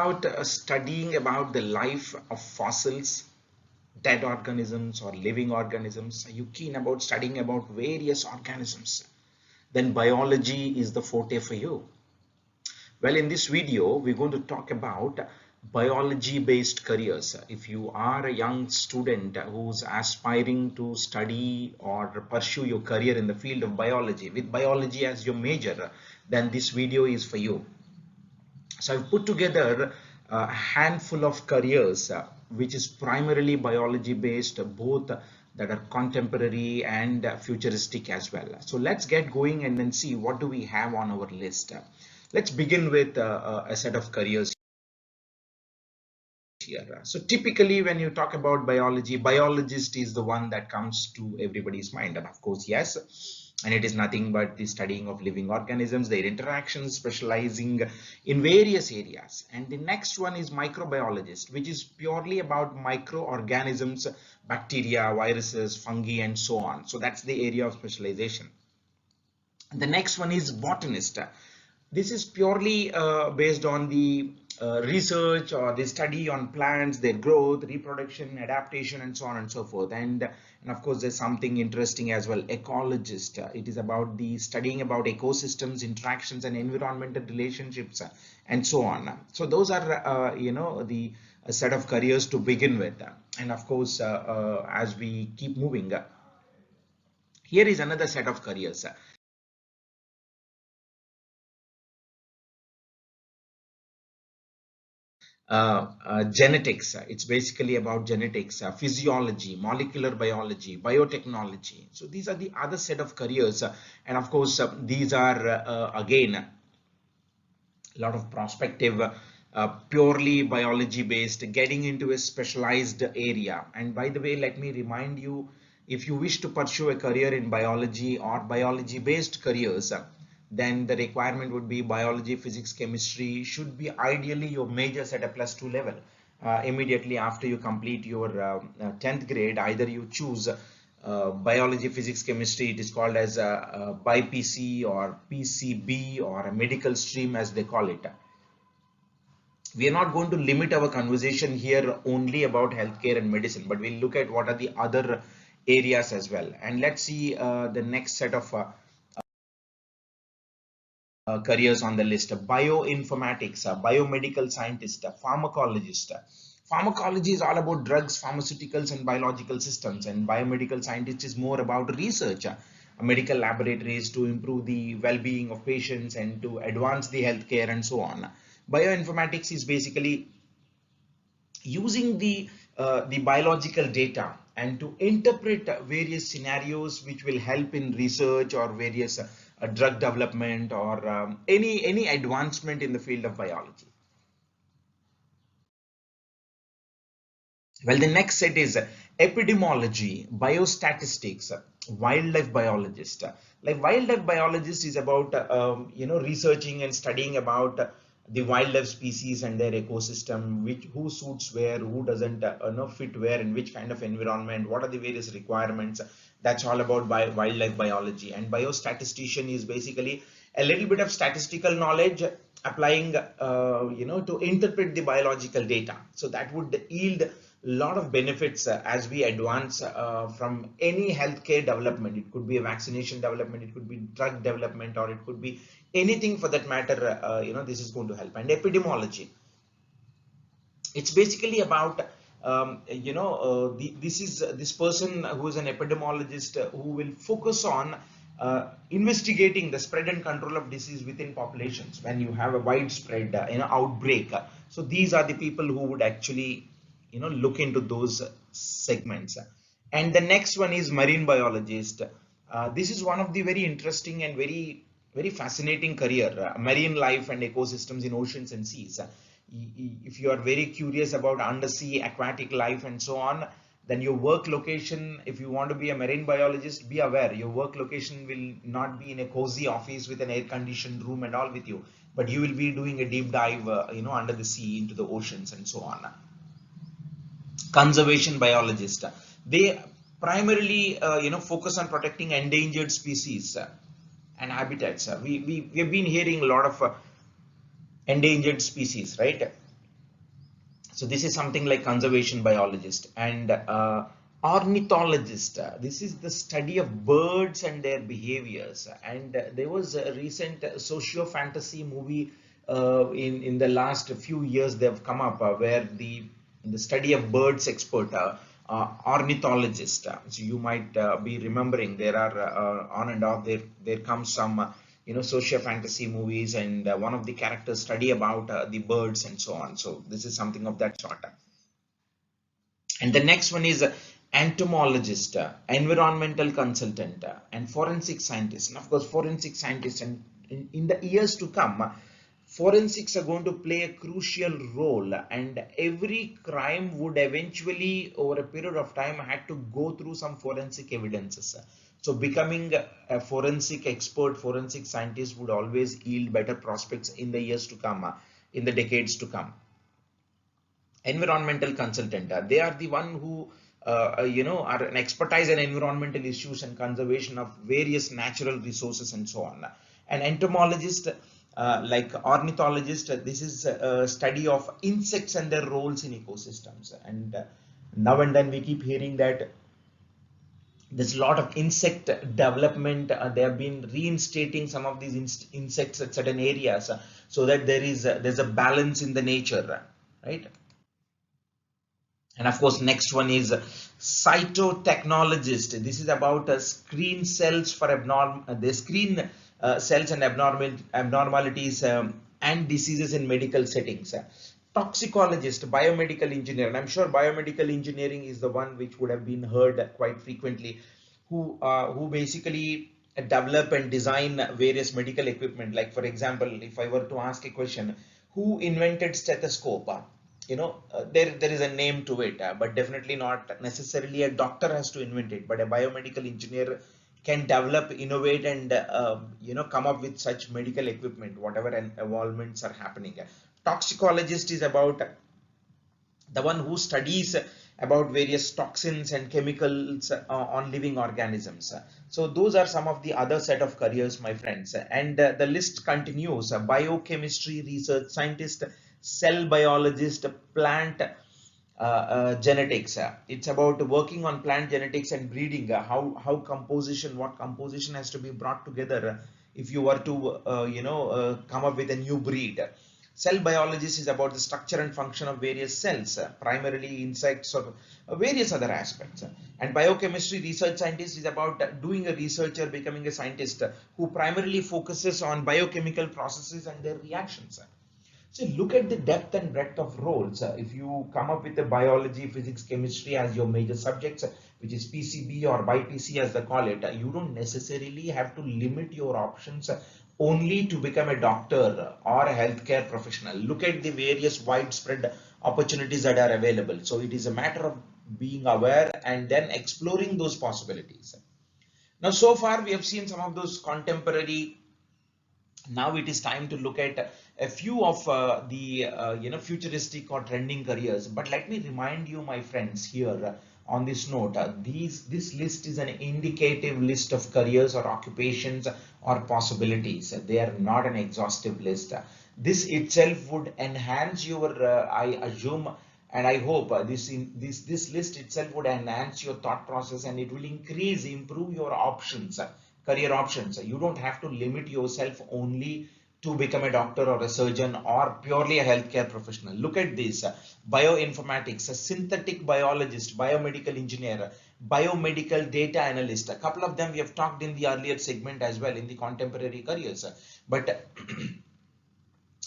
about studying about the life of fossils, dead organisms or living organisms? Are you keen about studying about various organisms? Then biology is the forte for you. Well, in this video, we're going to talk about biology-based careers. If you are a young student who's aspiring to study or pursue your career in the field of biology, with biology as your major, then this video is for you. So I've put together a handful of careers which is primarily biology based, both that are contemporary and futuristic as well. So let's get going and then see what do we have on our list. Let's begin with a set of careers here. So typically when you talk about biology, biologist is the one that comes to everybody's mind, and of course yes, and it is nothing but the studying of living organisms, their interactions, specializing in various areas. And the next one is microbiologist, which is purely about microorganisms, bacteria, viruses, fungi and so on. So that's the area of specialization. The next one is botanist. This is purely based on the research or the study on plants, their growth, reproduction, adaptation, and so on and so forth. And of course, there's something interesting as well, ecologist. It is about the studying about ecosystems, interactions, and environmental relationships, and so on. So those are, the set of careers to begin with. And of course, as we keep moving, here is another set of careers. Genetics. It's basically about genetics, physiology, molecular biology, biotechnology. So these are the other set of careers, and of course these are again a lot of prospective, purely biology based, getting into a specialized area. And by the way, let me remind you, if you wish to pursue a career in biology or biology based careers, then the requirement would be biology, physics, chemistry should be ideally your majors at a +2 level. Immediately after you complete your 10th grade, either you choose biology, physics, chemistry, it is called as a BiPC or PCB or a medical stream as they call it. We are not going to limit our conversation here only about healthcare and medicine, but we'll look at what are the other areas as well. And let's see the next set of careers on the list: bioinformatics, biomedical scientist, pharmacologist. Pharmacology is all about drugs, pharmaceuticals, and biological systems, and biomedical scientist is more about research, medical laboratories to improve the well-being of patients and to advance the healthcare and so on. Bioinformatics is basically using the biological data and to interpret various scenarios which will help in research or various drug development or any advancement in the field of biology. Well, the next set is epidemiology, biostatistics, wildlife biologist. Like wildlife biologist is about researching and studying about the wildlife species and their ecosystem, which who suits where, who doesn't fit where, in which kind of environment, what are the various requirements. That's all about wildlife biology. And biostatistician is basically a little bit of statistical knowledge applying to interpret the biological data. So that would yield a lot of benefits as we advance from any healthcare development. It could be a vaccination development, it could be drug development, or it could be anything for that matter. This is going to help. And epidemiology, it's basically about this person who is an epidemiologist who will focus on investigating the spread and control of disease within populations when you have a widespread outbreak. So these are the people who would actually look into those segments. And the next one is marine biologist. This is one of the very interesting and very very fascinating career, marine life and ecosystems in oceans and seas. If you are very curious about undersea aquatic life and so on, then your work location, if you want to be a marine biologist, be aware your work location will not be in a cozy office with an air conditioned room and all with you, but you will be doing a deep dive under the sea into the oceans and so on. Conservation biologist, they primarily focus on protecting endangered species and habitats. We have been hearing a lot of endangered species, right? So this is something like conservation biologist. And ornithologist. This is the study of birds and their behaviors. And there was a recent socio-fantasy movie in the last few years. They've come up where the study of birds expert, ornithologist. So you might be remembering there are on and off there comes some socio fantasy movies, and one of the characters study about the birds and so on. So this is something of that sort. And the next one is entomologist, environmental consultant, and forensic scientist. And of course, forensic scientists, and in the years to come, forensics are going to play a crucial role, and every crime would eventually, over a period of time, had to go through some forensic evidences. So becoming a forensic expert, forensic scientist would always yield better prospects in the years to come, in the decades to come. Environmental consultant, they are the one who are an expertise in environmental issues and conservation of various natural resources and so on. An entomologist, like ornithologist, this is a study of insects and their roles in ecosystems. And now and then we keep hearing that there's a lot of insect development. They have been reinstating some of these insects at certain areas, so that there's a balance in the nature, right? And of course, next one is cytotechnologist. This is about screen cells for the screen cells and abnormalities and diseases in medical settings. Toxicologist, biomedical engineer, and I'm sure biomedical engineering is the one which would have been heard quite frequently, who basically develop and design various medical equipment. Like for example, if I were to ask a question, who invented stethoscope? There is a name to it, but definitely not necessarily a doctor has to invent it, but a biomedical engineer can develop, innovate, and come up with such medical equipment, whatever evolvements are happening. Toxicologist is about the one who studies about various toxins and chemicals on living organisms. So those are some of the other set of careers, my friends, and the list continues. Biochemistry research scientist, cell biologist, plant genetics. It's about working on plant genetics and breeding. How composition, what composition has to be brought together if you were to come up with a new breed. Cell biologist is about the structure and function of various cells, primarily insects or various other aspects. And biochemistry research scientist is about doing a researcher, becoming a scientist who primarily focuses on biochemical processes and their reactions. So look at the depth and breadth of roles. If you come up with the biology, physics, chemistry as your major subjects, which is PCB or BIPC as they call it, you don't necessarily have to limit your options only to become a doctor or a healthcare professional. Look at the various widespread opportunities that are available. So it is a matter of being aware and then exploring those possibilities. Now, so far we have seen some of those contemporary. Now it is time to look at a few of the futuristic or trending careers. But let me remind you, my friends, here on this note, this list is an indicative list of careers or occupations or possibilities. They are not an exhaustive list. This itself would enhance your, I assume, and I hope this list itself would enhance your thought process, and it will improve your options, career options. You don't have to limit yourself only to become a doctor or a surgeon or purely a healthcare professional. Look at this: bioinformatics, a synthetic biologist, biomedical engineer, biomedical data analyst. A couple of them we have talked in the earlier segment as well in the contemporary careers. But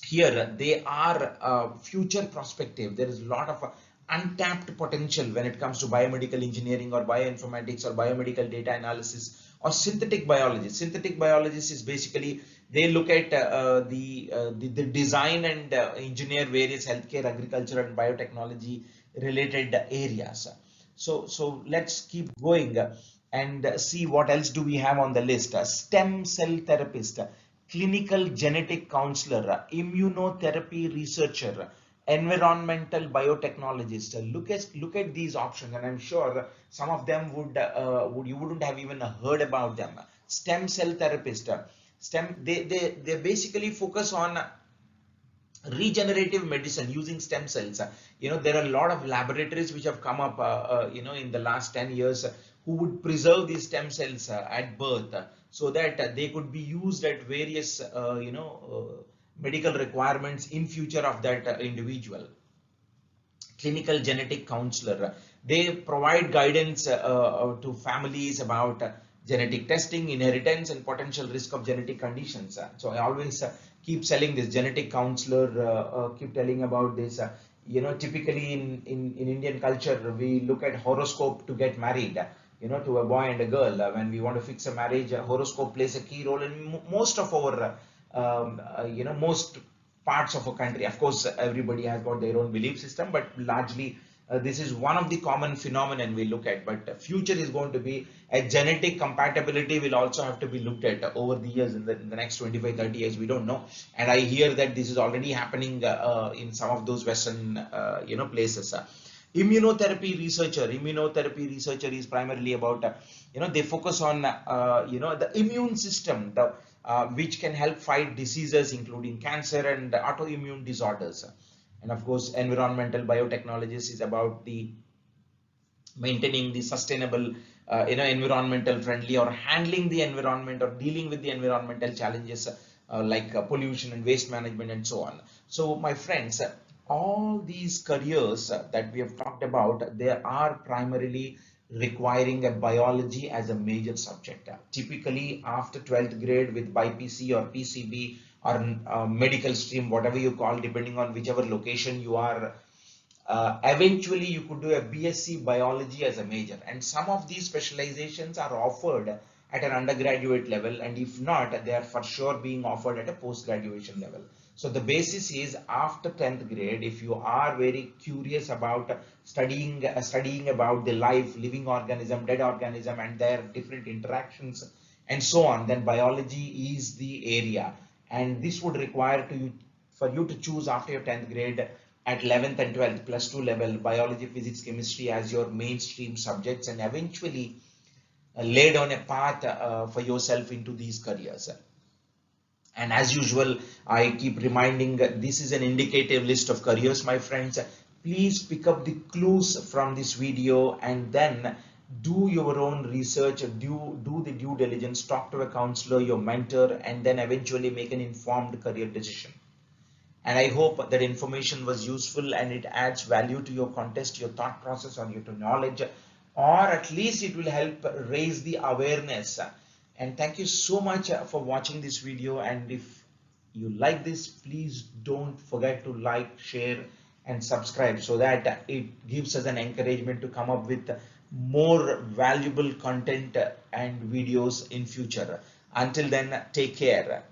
here they are future prospective. There is a lot of untapped potential when it comes to biomedical engineering or bioinformatics or biomedical data analysis or synthetic biology. Synthetic biologist is basically they look at the design and engineer various healthcare, agriculture, and biotechnology related areas. So let's keep going and see what else do we have on the list. Stem cell therapist, clinical genetic counselor, immunotherapy researcher, environmental biotechnologist. Look at these options, and I'm sure some of them would you wouldn't have even heard about them. Stem cell therapist, they basically focus on regenerative medicine using stem cells. There are a lot of laboratories which have come up in the last 10 years who would preserve these stem cells at birth, so that they could be used at various medical requirements in future of that individual. Clinical genetic counselor, they provide guidance to families about genetic testing, inheritance, and potential risk of genetic conditions. So I always keep selling this genetic counselor, keep telling about this. Typically in Indian culture, we look at horoscope to get married, to a boy and a girl. When we want to fix a marriage, horoscope plays a key role in most of our most parts of a country. Of course, everybody has got their own belief system, but largely this is one of the common phenomenon we look at. But future is going to be a genetic compatibility will also have to be looked at over the years, in the next 25-30 years, we don't know. And I hear that this is already happening in some of those Western places. Immunotherapy researcher is primarily about they focus on the immune system, which can help fight diseases including cancer and autoimmune disorders. And of course, environmental biotechnologies is about the maintaining the sustainable environmental friendly, or handling the environment, or dealing with the environmental challenges like pollution and waste management and so on. So my friends, all these careers that we have talked about, they are primarily requiring a biology as a major subject. Typically after 12th grade with BPC or PCB or medical stream, whatever you call, depending on whichever location you are, eventually you could do a BSc biology as a major, and some of these specializations are offered at an undergraduate level, and if not, they are for sure being offered at a post-graduation level. So the basis is after 10th grade, if you are very curious about studying about the life, living organism, dead organism, and their different interactions and so on, then biology is the area. And this would require for you to choose after your 10th grade at 11th and 12th +2 level biology, physics, chemistry as your mainstream subjects, and eventually lay down a path for yourself into these careers. And as usual, I keep reminding, this is an indicative list of careers, my friends. Please pick up the clues from this video and then do your own research, do the due diligence, talk to a counselor, your mentor, and then eventually make an informed career decision. And I hope that information was useful and it adds value to your contest, your thought process, or your knowledge, or at least it will help raise the awareness. And thank you so much for watching this video. And if you like this, please don't forget to like, share, and subscribe, so that it gives us an encouragement to come up with more valuable content and videos in future. Until then, take care.